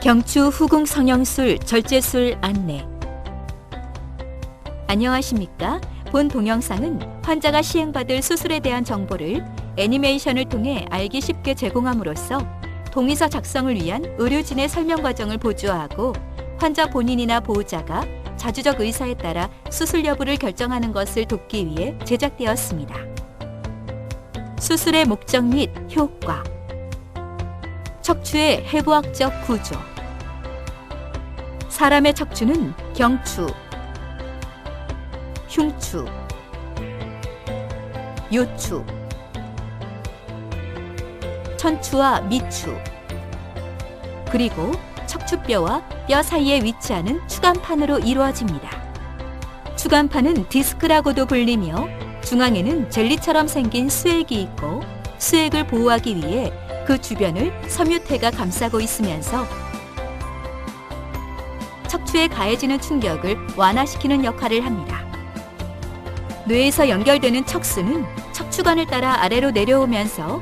경추 후궁 성형술 절제술 안내. 안녕하십니까? 본 동영상은 환자가 시행받을 수술에 대한 정보를 애니메이션을 통해 알기 쉽게 제공함으로써 동의서 작성을 위한 의료진의 설명 과정을 보조하고 환자 본인이나 보호자가 자주적 의사에 따라 수술 여부를 결정하는 것을 돕기 위해 제작되었습니다. 수술의 목적 및 효과. 척추의 해부학적 구조. 사람의 척추는 경추, 흉추, 요추, 천추와 미추, 그리고 척추뼈와 뼈 사이에 위치하는 추간판으로 이루어집니다. 추간판은 디스크라고도 불리며 중앙에는 젤리처럼 생긴 수액이 있고 수액을 보호하기 위해 그 주변을 섬유태가 감싸고 있으면서 척추에 가해지는 충격을 완화시키는 역할을 합니다. 뇌에서 연결되는 척수는 척추관을 따라 아래로 내려오면서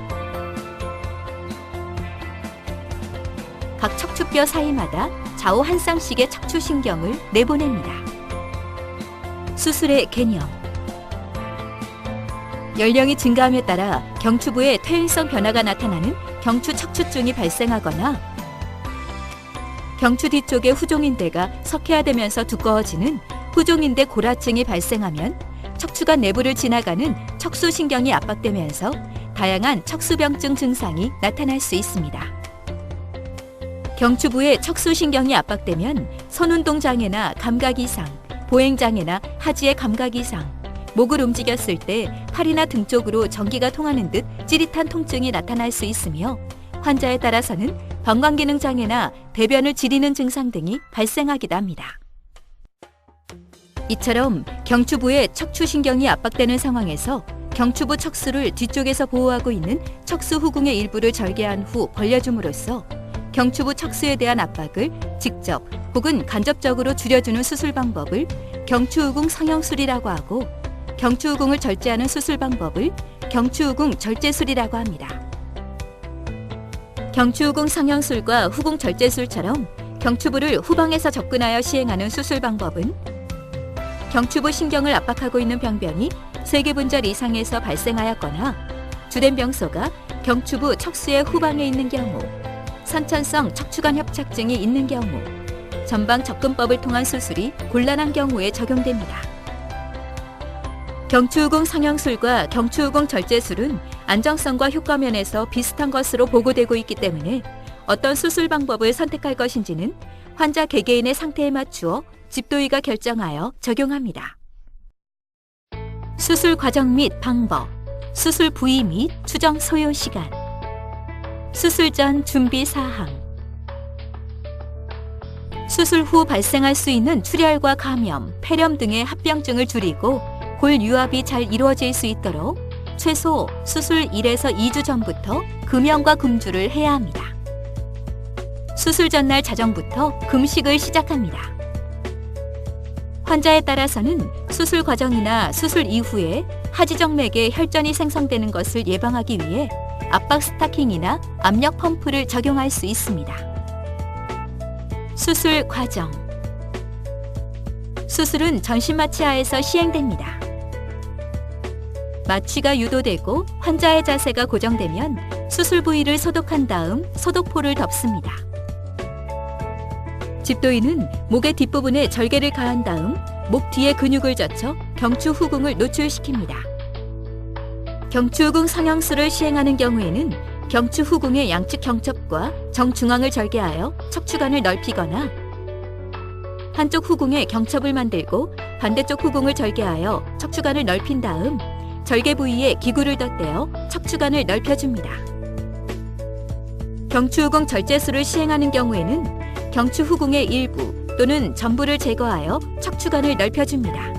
각 척추뼈 사이마다 좌우 한 쌍씩의 척추신경을 내보냅니다. 수술의 개념. 연령이 증가함에 따라 경추부에 퇴행성 변화가 나타나는 경추 척추증이 발생하거나 경추 뒤쪽의 후종인대가 석회화되면서 두꺼워지는 후종인대 골화증이 발생하면 척추관 내부를 지나가는 척수신경이 압박되면서 다양한 척수병증 증상이 나타날 수 있습니다. 경추부의 척수신경이 압박되면 손운동 장애나 감각 이상, 보행 장애나 하지의 감각 이상, 목을 움직였을 때 팔이나 등 쪽으로 전기가 통하는 듯 찌릿한 통증이 나타날 수 있으며 환자에 따라서는 방광기능 장애나 배변을 지리는 증상 등이 발생하기도 합니다. 이처럼 경추부의 척추신경이 압박되는 상황에서 경추부 척수를 뒤쪽에서 보호하고 있는 척수 후궁의 일부를 절개한 후 벌려줌으로써 경추부 척수에 대한 압박을 직접 혹은 간접적으로 줄여주는 수술 방법을 경추후궁 성형술이라고 하고 경추후궁을 절제하는 수술 방법을 경추후궁 절제술이라고 합니다. 경추후궁 성형술과 후궁 절제술처럼 경추부를 후방에서 접근하여 시행하는 수술 방법은 경추부 신경을 압박하고 있는 병변이 세개분절 이상에서 발생하였거나 주된 병소가 경추부 척수의 후방에 있는 경우, 선천성 척추관 협착증이 있는 경우, 전방 접근법을 통한 수술이 곤란한 경우에 적용됩니다. 경추후궁 성형술과 경추후궁 절제술은 안정성과 효과 면에서 비슷한 것으로 보고되고 있기 때문에 어떤 수술 방법을 선택할 것인지는 환자 개개인의 상태에 맞추어 집도의가 결정하여 적용합니다. 수술 과정 및 방법, 수술 부위 및 추정 소요 시간, 수술 전 준비 사항, 수술 후 발생할 수 있는 출혈과 감염, 폐렴 등의 합병증을 줄이고 골 유압이 잘 이루어질 수 있도록 최소 수술 1에서 2주 전부터 금연과 금주를 해야 합니다. 수술 전날 자정부터 금식을 시작합니다. 환자에 따라서는 수술 과정이나 수술 이후에 하지정맥에 혈전이 생성되는 것을 예방하기 위해 압박 스타킹이나 압력 펌프를 적용할 수 있습니다. 수술 과정. 수술은 전신 마취하에서 시행됩니다. 마취가 유도되고 환자의 자세가 고정되면 수술 부위를 소독한 다음 소독포를 덮습니다. 집도의는 목의 뒷부분에 절개를 가한 다음 목 뒤에 근육을 젖혀 경추 후궁을 노출시킵니다. 경추후궁 성형술을 시행하는 경우에는 경추 후궁의 양측 경첩과 정중앙을 절개하여 척추관을 넓히거나 한쪽 후궁에 경첩을 만들고 반대쪽 후궁을 절개하여 척추관을 넓힌 다음 절개 부위에 기구를 덧대어 척추관을 넓혀줍니다. 경추후궁 절제술을 시행하는 경우에는 경추 후궁의 일부 또는 전부를 제거하여 척추관을 넓혀줍니다.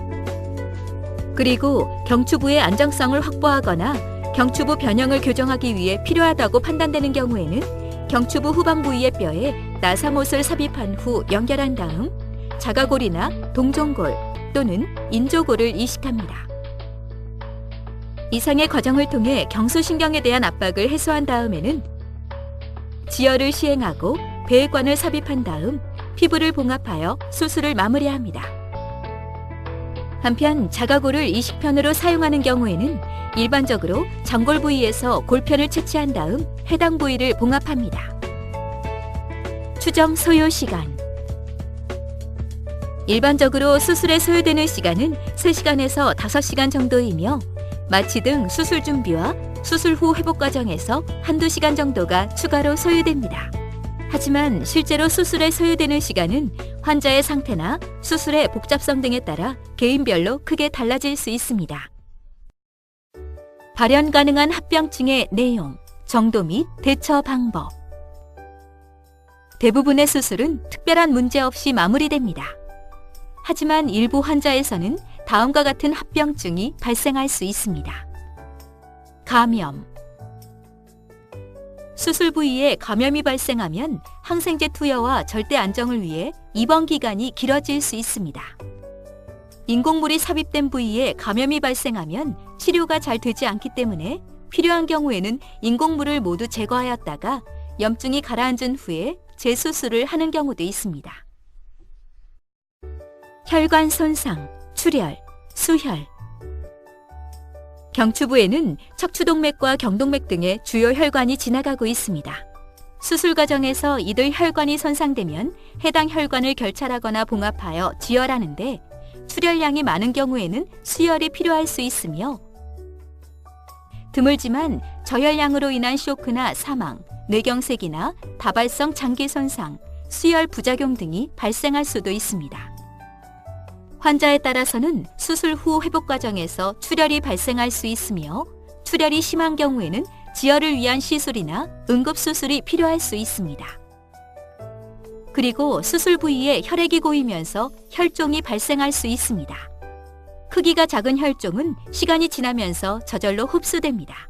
그리고 경추부의 안정성을 확보하거나 경추부 변형을 교정하기 위해 필요하다고 판단되는 경우에는 경추부 후방 부위의 뼈에 나사못을 삽입한 후 연결한 다음 자가골이나 동종골 또는 인조골을 이식합니다. 이상의 과정을 통해 경소신경에 대한 압박을 해소한 다음에는 지혈을 시행하고 배액관을 삽입한 다음 피부를 봉합하여 수술을 마무리합니다. 한편 자가골을 이식편으로 사용하는 경우에는 일반적으로 전골 부위에서 골편을 채취한 다음 해당 부위를 봉합합니다. 추정 소요 시간. 일반적으로 수술에 소요되는 시간은 3시간에서 5시간 정도이며 마취 등 수술 준비와 수술 후 회복 과정에서 한두 시간 정도가 추가로 소요됩니다. 하지만 실제로 수술에 소요되는 시간은 환자의 상태나 수술의 복잡성 등에 따라 개인별로 크게 달라질 수 있습니다. 발현 가능한 합병증의 내용, 정도 및 대처 방법. 대부분의 수술은 특별한 문제 없이 마무리됩니다. 하지만 일부 환자에서는 다음과 같은 합병증이 발생할 수 있습니다. 감염. 수술 부위에 감염이 발생하면 항생제 투여와 절대 안정을 위해 입원 기간이 길어질 수 있습니다. 인공물이 삽입된 부위에 감염이 발생하면 치료가 잘 되지 않기 때문에 필요한 경우에는 인공물을 모두 제거하였다가 염증이 가라앉은 후에 재수술을 하는 경우도 있습니다. 혈관 손상, 출혈, 수혈. 경추부에는 척추동맥과 경동맥 등의 주요 혈관이 지나가고 있습니다. 수술 과정에서 이들 혈관이 손상되면 해당 혈관을 결찰하거나 봉합하여 지혈하는데 출혈량이 많은 경우에는 수혈이 필요할 수 있으며 드물지만 저혈량으로 인한 쇼크나 사망, 뇌경색이나 다발성 장기 손상, 수혈 부작용 등이 발생할 수도 있습니다. 환자에 따라서는 수술 후 회복 과정에서 출혈이 발생할 수 있으며 출혈이 심한 경우에는 지혈을 위한 시술이나 응급수술이 필요할 수 있습니다. 그리고 수술 부위에 혈액이 고이면서 혈종이 발생할 수 있습니다. 크기가 작은 혈종은 시간이 지나면서 저절로 흡수됩니다.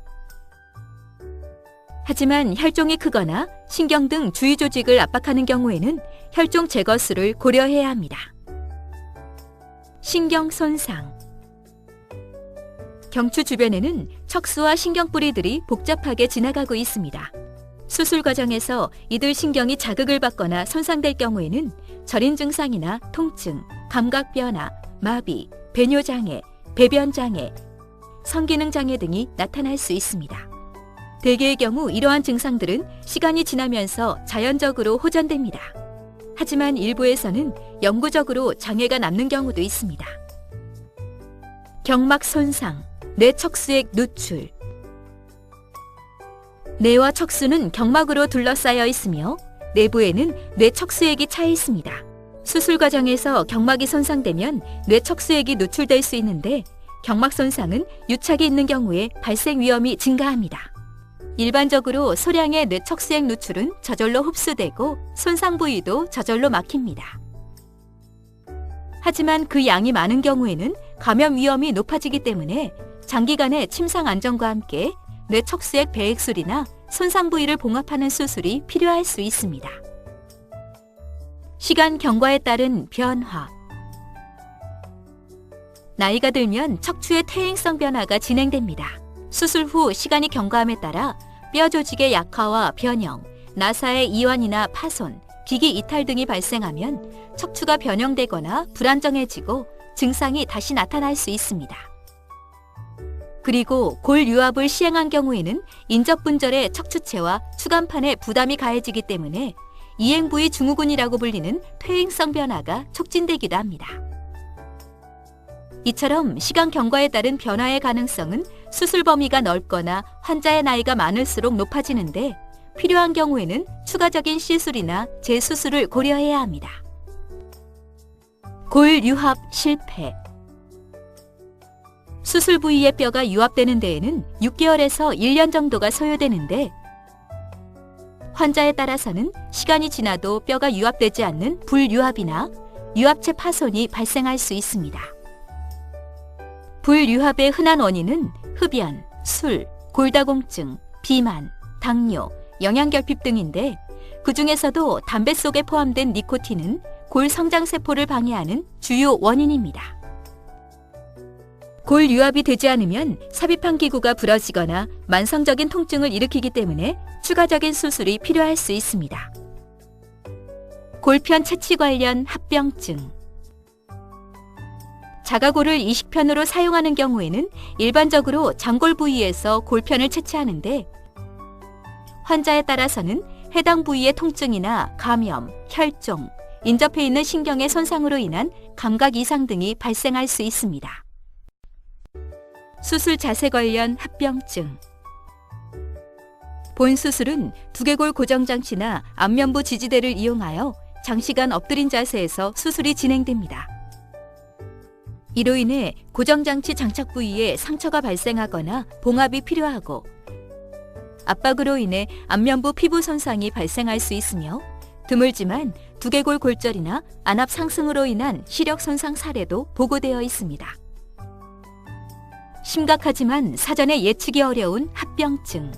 하지만 혈종이 크거나 신경 등 주위 조직을 압박하는 경우에는 혈종 제거술을 고려해야 합니다. 신경 손상. 경추 주변에는 척수와 신경뿌리들이 복잡하게 지나가고 있습니다. 수술 과정에서 이들 신경이 자극을 받거나 손상될 경우에는 절인 증상이나 통증, 감각 변화, 마비, 배뇨장애, 배변장애, 성기능장애 등이 나타날 수 있습니다. 대개의 경우 이러한 증상들은 시간이 지나면서 자연적으로 호전됩니다. 하지만 일부에서는 영구적으로 장애가 남는 경우도 있습니다. 경막 손상, 뇌척수액 누출. 뇌와 척수는 경막으로 둘러싸여 있으며 내부에는 뇌척수액이 차 있습니다. 수술 과정에서 경막이 손상되면 뇌척수액이 누출될 수 있는데 경막 손상은 유착이 있는 경우에 발생 위험이 증가합니다. 일반적으로 소량의 뇌척수액 누출은 저절로 흡수되고 손상 부위도 저절로 막힙니다. 하지만 그 양이 많은 경우에는 감염 위험이 높아지기 때문에 장기간의 침상 안정과 함께 뇌척수액 배액술이나 손상 부위를 봉합하는 수술이 필요할 수 있습니다. 시간 경과에 따른 변화. 나이가 들면 척추의 퇴행성 변화가 진행됩니다. 수술 후 시간이 경과함에 따라 뼈 조직의 약화와 변형, 나사의 이완이나 파손, 기기 이탈 등이 발생하면 척추가 변형되거나 불안정해지고 증상이 다시 나타날 수 있습니다. 그리고 골 유압을 시행한 경우에는 인접분절의 척추체와 추간판에 부담이 가해지기 때문에 이행부위 증후군이라고 불리는 퇴행성 변화가 촉진되기도 합니다. 이처럼 시간 경과에 따른 변화의 가능성은 수술 범위가 넓거나 환자의 나이가 많을수록 높아지는데 필요한 경우에는 추가적인 시술이나 재수술을 고려해야 합니다. 골 유합 실패. 수술 부위의 뼈가 유압되는 데에는 6개월에서 1년 정도가 소요되는데 환자에 따라서는 시간이 지나도 뼈가 유압되지 않는 불유합이나 유압체 파손이 발생할 수 있습니다. 불유합의 흔한 원인은 흡연, 술, 골다공증, 비만, 당뇨, 영양결핍 등인데 그 중에서도 담배 속에 포함된 니코틴은 골 성장세포를 방해하는 주요 원인입니다. 골 유압이 되지 않으면 삽입한 기구가 부러지거나 만성적인 통증을 일으키기 때문에 추가적인 수술이 필요할 수 있습니다. 골편 채취 관련 합병증. 자가골을 이식편으로 사용하는 경우에는 일반적으로 장골 부위에서 골편을 채취하는데 환자에 따라서는 해당 부위의 통증이나 감염, 혈종, 인접해 있는 신경의 손상으로 인한 감각 이상 등이 발생할 수 있습니다. 수술 자세 관련 합병증. 본 수술은 두개골 고정장치나 안면부 지지대를 이용하여 장시간 엎드린 자세에서 수술이 진행됩니다. 이로 인해 고정장치 장착 부위에 상처가 발생하거나 봉합이 필요하고 압박으로 인해 안면부 피부 손상이 발생할 수 있으며 드물지만 두개골 골절이나 안압 상승으로 인한 시력 손상 사례도 보고되어 있습니다. 심각하지만 사전에 예측이 어려운 합병증.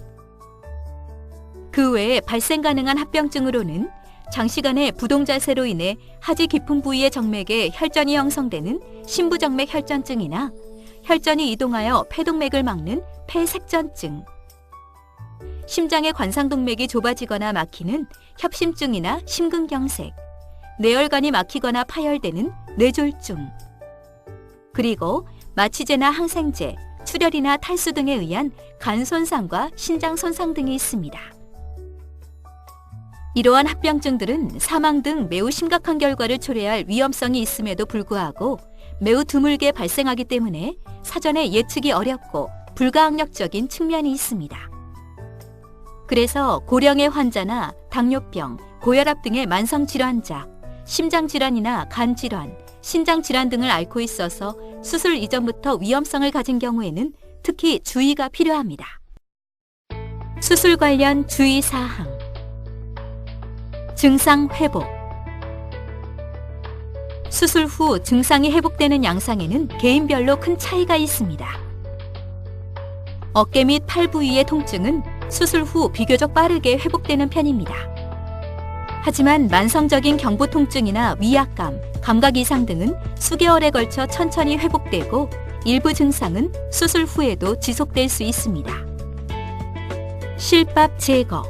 그 외에 발생 가능한 합병증으로는 장시간의 부동 자세로 인해 하지 깊은 부위의 정맥에 혈전이 형성되는 심부정맥 혈전증이나 혈전이 이동하여 폐동맥을 막는 폐색전증, 심장의 관상동맥이 좁아지거나 막히는 협심증이나 심근경색, 뇌혈관이 막히거나 파열되는 뇌졸중, 그리고 마취제나 항생제, 출혈이나 탈수 등에 의한 간 손상과 신장 손상 등이 있습니다. 이러한 합병증들은 사망 등 매우 심각한 결과를 초래할 위험성이 있음에도 불구하고 매우 드물게 발생하기 때문에 사전에 예측이 어렵고 불가항력적인 측면이 있습니다. 그래서 고령의 환자나 당뇨병, 고혈압 등의 만성질환자, 심장질환이나 간질환, 신장질환 등을 앓고 있어서 수술 이전부터 위험성을 가진 경우에는 특히 주의가 필요합니다. 수술 관련 주의사항. 증상 회복. 수술 후 증상이 회복되는 양상에는 개인별로 큰 차이가 있습니다. 어깨 및 팔 부위의 통증은 수술 후 비교적 빠르게 회복되는 편입니다. 하지만 만성적인 경부 통증이나 위압감, 감각 이상 등은 수개월에 걸쳐 천천히 회복되고 일부 증상은 수술 후에도 지속될 수 있습니다. 실밥 제거.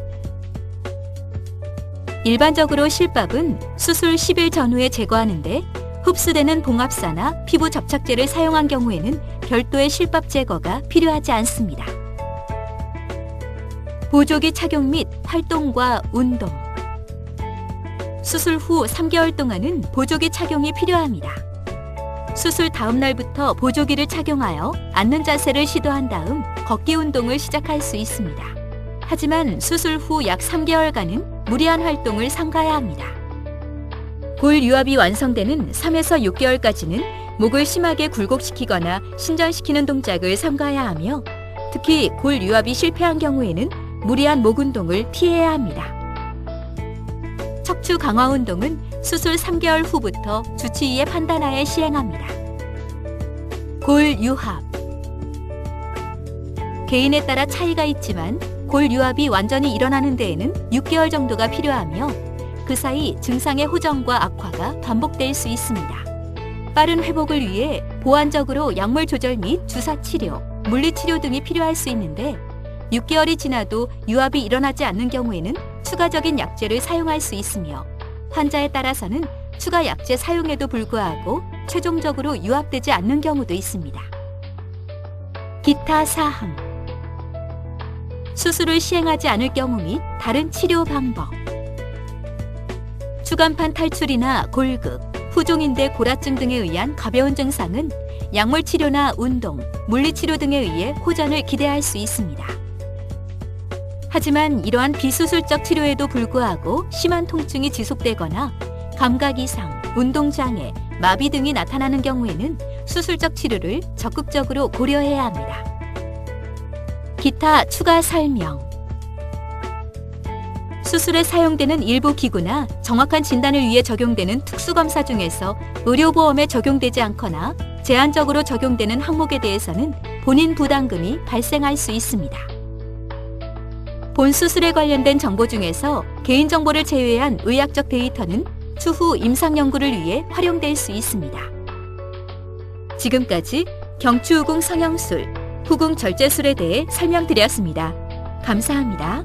일반적으로 실밥은 수술 10일 전후에 제거하는데 흡수되는 봉합사나 피부 접착제를 사용한 경우에는 별도의 실밥 제거가 필요하지 않습니다. 보조기 착용 및 활동과 운동. 수술 후 3개월 동안은 보조기 착용이 필요합니다. 수술 다음 날부터 보조기를 착용하여 앉는 자세를 시도한 다음 걷기 운동을 시작할 수 있습니다. 하지만 수술 후 약 3개월간은 무리한 활동을 삼가야 합니다. 골 유압이 완성되는 3에서 6개월까지는 목을 심하게 굴곡시키거나 신전시키는 동작을 삼가야 하며 특히 골 유압이 실패한 경우에는 무리한 목 운동을 피해야 합니다. 척추 강화 운동은 수술 3개월 후부터 주치의의 판단하에 시행합니다. 골 유합. 개인에 따라 차이가 있지만 골 유압이 완전히 일어나는 데에는 6개월 정도가 필요하며 그 사이 증상의 호전과 악화가 반복될 수 있습니다. 빠른 회복을 위해 보완적으로 약물 조절 및 주사 치료, 물리 치료 등이 필요할 수 있는데 6개월이 지나도 유압이 일어나지 않는 경우에는 추가적인 약제를 사용할 수 있으며 환자에 따라서는 추가 약제 사용에도 불구하고 최종적으로 유압되지 않는 경우도 있습니다. 기타 사항. 수술을 시행하지 않을 경우 및 다른 치료 방법. 추간판 탈출이나 골극, 후종인대 골화증 등에 의한 가벼운 증상은 약물 치료나 운동, 물리치료 등에 의해 호전을 기대할 수 있습니다. 하지만 이러한 비수술적 치료에도 불구하고 심한 통증이 지속되거나 감각 이상, 운동장애, 마비 등이 나타나는 경우에는 수술적 치료를 적극적으로 고려해야 합니다. 기타 추가 설명. 수술에 사용되는 일부 기구나 정확한 진단을 위해 적용되는 특수검사 중에서 의료보험에 적용되지 않거나 제한적으로 적용되는 항목에 대해서는 본인 부담금이 발생할 수 있습니다. 본 수술에 관련된 정보 중에서 개인정보를 제외한 의학적 데이터는 추후 임상연구를 위해 활용될 수 있습니다. 지금까지 경추후궁 성형술, 후궁 절제술에 대해 설명드렸습니다. 감사합니다.